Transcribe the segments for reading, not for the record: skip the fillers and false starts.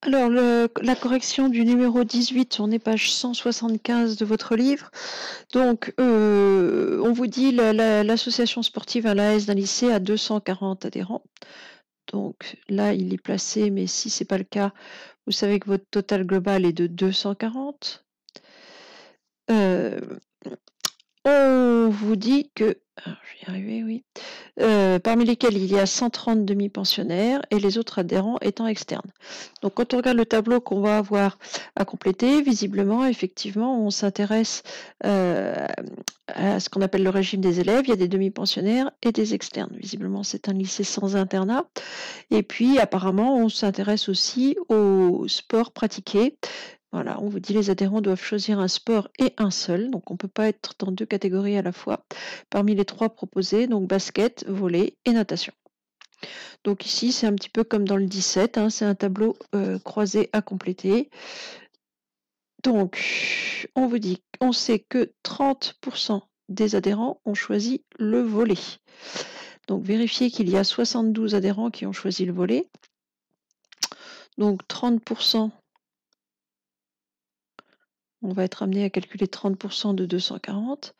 Alors, la correction du numéro 18, on est page 175 de votre livre. Donc, on vous dit l'association sportive à l'AS d'un lycée a 240 adhérents. Donc là, il est placé, mais si ce n'est pas le cas, vous savez que votre total global est de 240. On vous dit que, je vais y arriver, oui, parmi lesquels il y a 130 demi-pensionnaires et les autres adhérents étant externes. Donc quand on regarde le tableau qu'on va avoir à compléter, visiblement, effectivement, on s'intéresse à ce qu'on appelle le régime des élèves. Il y a des demi-pensionnaires et des externes. Visiblement, c'est un lycée sans internat. Et puis, apparemment, on s'intéresse aussi au sport pratiqué. Voilà, on vous dit les adhérents doivent choisir un sport et un seul, donc on ne peut pas être dans deux catégories à la fois. Parmi les trois proposés, donc basket, volley et natation. Donc ici, c'est un petit peu comme dans le 17, hein, c'est un tableau croisé à compléter. Donc, on vous dit, on sait que 30% des adhérents ont choisi le volley. Donc, vérifiez qu'il y a 72 adhérents qui ont choisi le volley. Donc, 30%. On va être amené à calculer 30% de 240.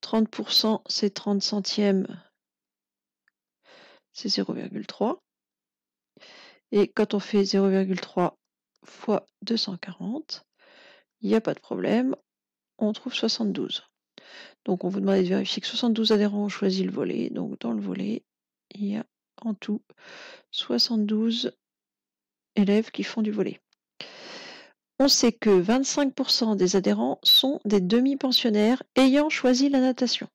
30%, c'est 30 centièmes, c'est 0,3. Et quand on fait 0,3 fois 240, il n'y a pas de problème, on trouve 72. Donc on vous demande de vérifier que 72 adhérents ont choisi le volley. Donc dans le volley, il y a en tout 72 élèves qui font du volley. On sait que 25% des adhérents sont des demi-pensionnaires ayant choisi la natation.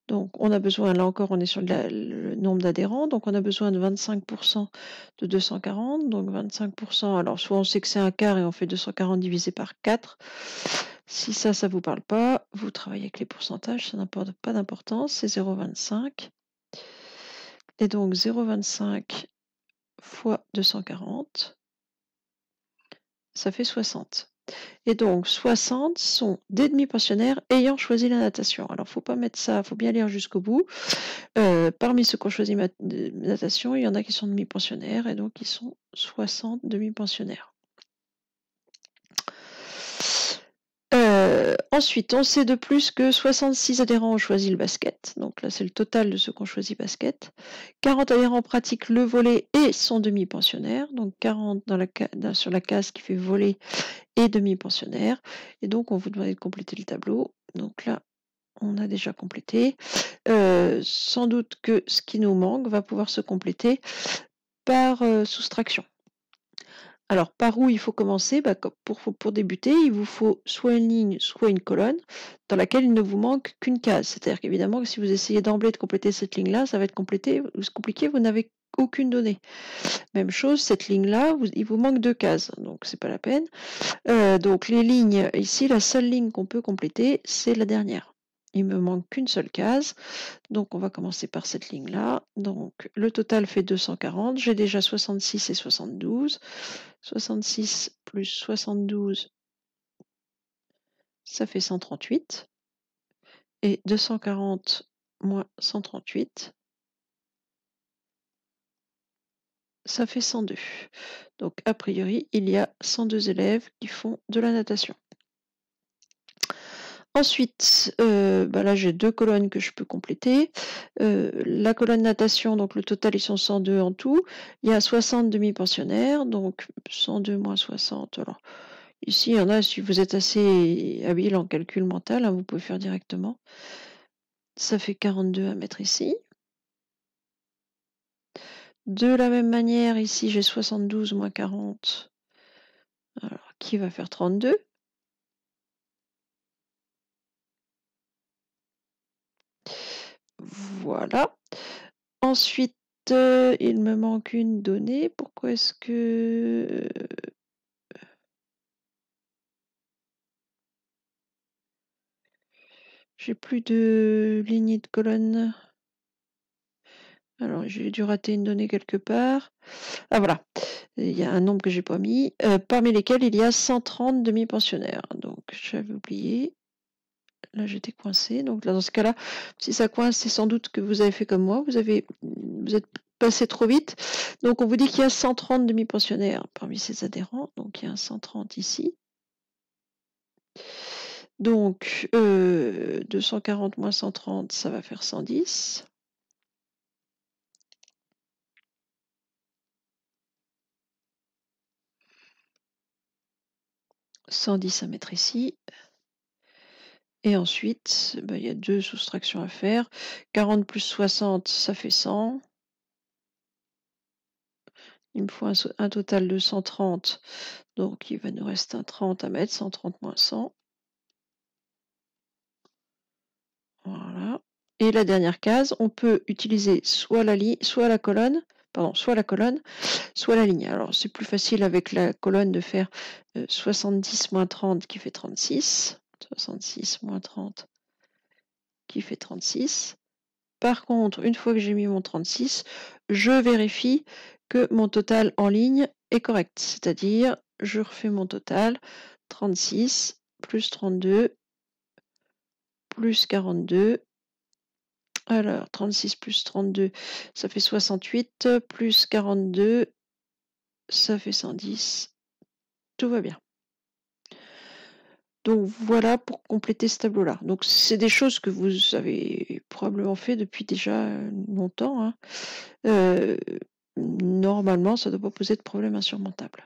Donc on a besoin, là encore on est sur le nombre d'adhérents, donc on a besoin de 25% de 240, donc 25%, alors soit on sait que c'est un quart et on fait 240 divisé par 4. Si ça ne vous parle pas, vous travaillez avec les pourcentages, ça n'a pas d'importance, c'est 0,25. Et donc 0,25 fois 240, ça fait 60. Et donc 60 sont des demi-pensionnaires ayant choisi la natation. Alors faut pas mettre ça, faut bien lire jusqu'au bout. Parmi ceux qui ont choisi natation, il y en a qui sont demi-pensionnaires et donc ils sont 60 demi-pensionnaires. Ensuite, on sait de plus que 66 adhérents ont choisi le basket. Donc là, c'est le total de ceux qui ont choisi basket. 40 adhérents pratiquent le volley et sont demi-pensionnaires. Donc 40 sur la case qui fait volley et demi-pensionnaires. Et donc, on vous demande de compléter le tableau. Donc là, on a déjà complété. Sans doute que ce qui nous manque va pouvoir se compléter par soustraction. Alors, par où il faut commencer? Pour débuter, il vous faut soit une ligne, soit une colonne dans laquelle il ne vous manque qu'une case. C'est-à-dire qu'évidemment, si vous essayez d'emblée de compléter cette ligne-là, ça va être compliqué, vous n'avez aucune donnée. Même chose, cette ligne-là, il vous manque 2 cases, donc c'est pas la peine. Donc les lignes, ici, la seule ligne qu'on peut compléter, c'est la dernière. Il me manque qu'une seule case, donc on va commencer par cette ligne-là. Donc le total fait 240, j'ai déjà 66 et 72. 66 plus 72, ça fait 138. Et 240 moins 138, ça fait 102. Donc a priori, il y a 102 élèves qui font de la natation. Ensuite, là j'ai 2 colonnes que je peux compléter. La colonne natation, donc le total ils sont 102 en tout. Il y a 60 demi-pensionnaires, donc 102 moins 60. Alors ici, il y en a, si vous êtes assez habile en calcul mental, hein, vous pouvez faire directement. Ça fait 42 à mettre ici. De la même manière, ici j'ai 72 moins 40. Alors, qui va faire 32? Voilà. Ensuite, il me manque une donnée. Pourquoi est-ce que... j'ai plus de lignée de colonne? Alors, j'ai dû rater une donnée quelque part. Ah, voilà. Il y a un nombre que j'ai pas mis. Parmi lesquels il y a 130 demi-pensionnaires. Donc, j'avais oublié. Là, j'étais coincée. Donc, là, dans ce cas-là, si ça coince, c'est sans doute que vous avez fait comme moi. Vous êtes passer trop vite. Donc on vous dit qu'il y a 130 demi-pensionnaires parmi ces adhérents. Donc il y a un 130 ici. Donc 240 moins 130, ça va faire 110. « 110 à mettre ici. Et ensuite, il y a 2 soustractions à faire. 40 plus 60, ça fait 100. Il me faut un total de 130. Donc il va nous rester un 30 à mettre. 130 moins 100. Voilà. Et la dernière case, on peut utiliser soit la colonne, soit la ligne. Alors c'est plus facile avec la colonne de faire 70 moins 30 qui fait 36. 66 moins 30 qui fait 36. Par contre, une fois que j'ai mis mon 36, je vérifie que mon total en ligne est correct. C'est-à-dire, je refais mon total 36 plus 32 plus 42. Alors, 36 plus 32, ça fait 68, plus 42, ça fait 110. Tout va bien. Donc voilà pour compléter ce tableau-là. Donc c'est des choses que vous avez probablement fait depuis déjà longtemps, hein. Normalement, ça ne doit pas poser de problème insurmontable.